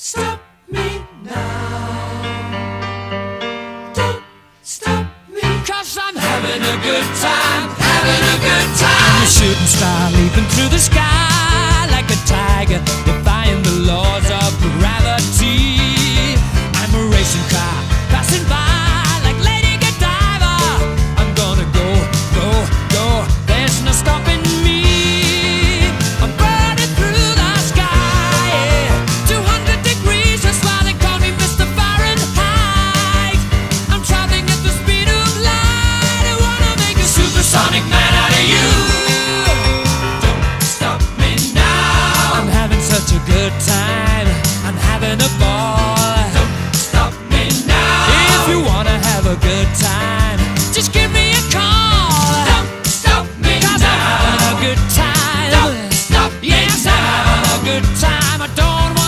stop me now. Don't stop me, 'cause I'm having a good time, having a good time. I'm a shooting star leaping through the sky like a tiger, defying the laws of gravity. I'm a racing car passing by like Lady Godiva. I'm gonna go, go, go, there's no stopping me. I'm burning through the sky, yeah. 200 degrees, that's why they call me Mr. Fahrenheit. I'm traveling at the speed of light. I wanna make a supersonic man out of you. Don't stop me now. I'm having such a good time, I'm having a ball.